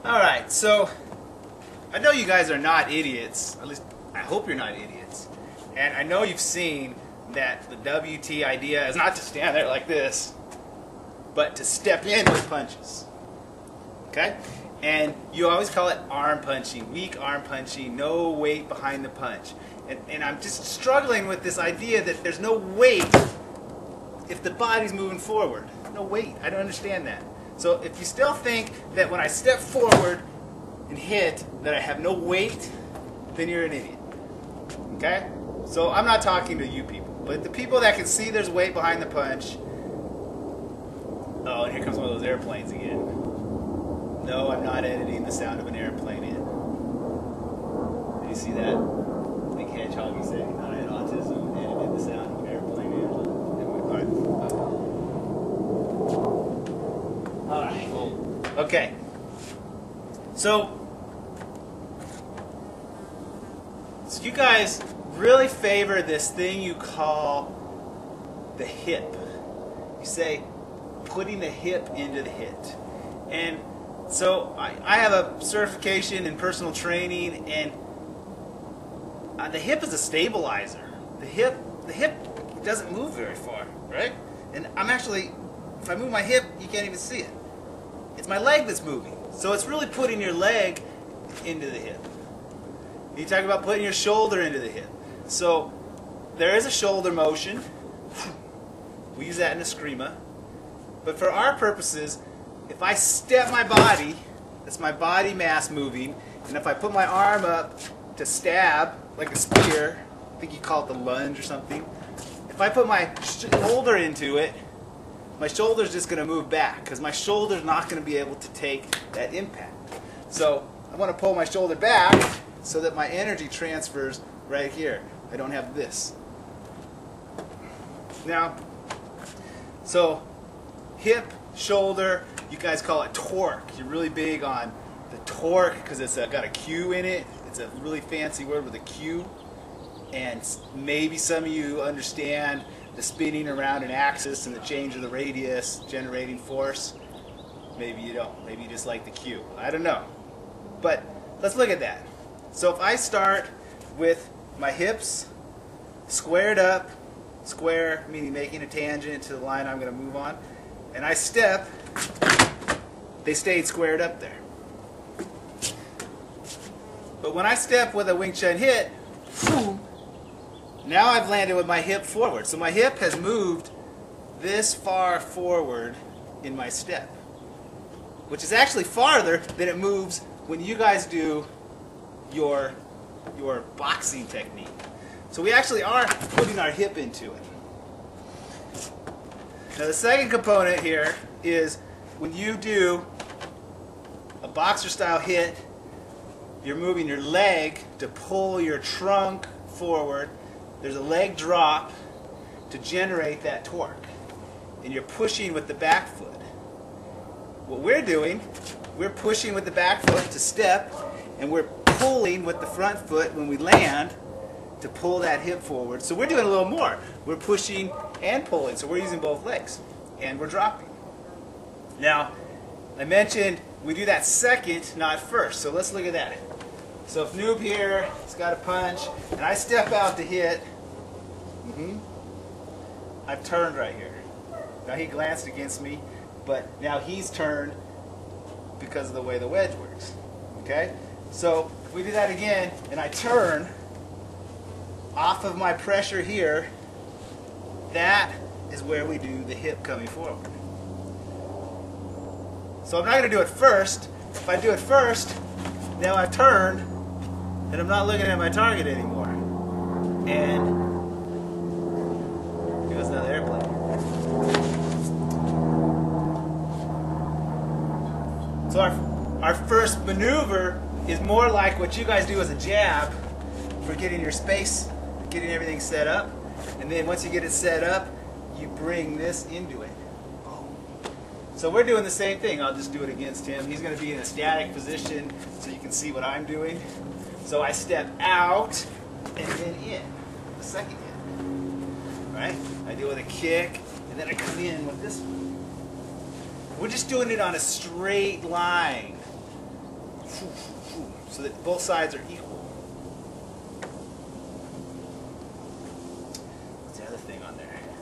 Alright, so I know you guys are not idiots. At least I hope you're not idiots. And I know you've seen that the WT idea is not to stand there like this, but to step in with punches. Okay? And you always call it arm punching, weak arm punching, no weight behind the punch. And I'm just struggling with this idea that there's no weight if the body's moving forward. No weight. I don't understand that. So if you still think that when I step forward and hit that I have no weight, then you're an idiot. Okay? So I'm not talking to you people, but the people that can see there's weight behind the punch. Oh, and here comes one of those airplanes again. No, I'm not editing the sound of an airplane in. Did you see that? Big hedgehog saying, I had autism, edited the sound of an airplane in. Alright. Okay. So you guys really favor this thing you call the hip. You say putting the hip into the hit. And so I have a certification in personal training, and the hip is a stabilizer. The hip doesn't move very far, right? And I'm actually, if I move my hip, you can't even see it. It's my leg that's moving. So it's really putting your leg into the hip. You talk about putting your shoulder into the hip. So there is a shoulder motion. We use that in Eskrima. But for our purposes, if I step my body, that's my body mass moving, and if I put my arm up to stab, like a spear, I think you call it the lunge or something, if I put my shoulder into it, my shoulder's just going to move back, because my shoulder's not going to be able to take that impact. So I want to pull my shoulder back so that my energy transfers right here. I don't have this. Now, so hip, shoulder, you guys call it torque. You're really big on the torque because it's got a Q in it. It's a really fancy word with a Q. And maybe some of you understand the spinning around an axis and the change of the radius generating force. Maybe you don't. Maybe you just like the Q. I don't know. But let's look at that. So if I start with my hips squared up, square meaning making a tangent to the line I'm going to move on, and I step, they stayed squared up there. But when I step with a Wing Chun hit, now I've landed with my hip forward. So my hip has moved this far forward in my step, which is actually farther than it moves when you guys do your boxing technique. So we actually are putting our hip into it. Now the second component here is when you do a boxer style hit, you're moving your leg to pull your trunk forward. There's a leg drop to generate that torque. And you're pushing with the back foot. What we're doing, we're pushing with the back foot to step, and we're pulling with the front foot when we land to pull that hip forward. So we're doing a little more. We're pushing and pulling, so we're using both legs. And we're dropping. Now, I mentioned we do that second, not first. So let's look at that. So if Noob here has got a punch, and I step out to hit, I've turned right here. Now he glanced against me, but now he's turned because of the way the wedge works. Okay? So if we do that again, and I turn off of my pressure here, that is where we do the hip coming forward. So I'm not going to do it first. If I do it first, now I've turned, and I'm not looking at my target anymore. And here goes another airplane. So our first maneuver is more like what you guys do as a jab for getting your space, getting everything set up. And then once you get it set up, you bring this into it. So we're doing the same thing. I'll just do it against him. He's going to be in a static position so you can see what I'm doing. So I step out and then in. The second hit. Right? I do it with a kick, and then I come in with this one. We're just doing it on a straight line. so that both sides are equal. What's the other thing on there?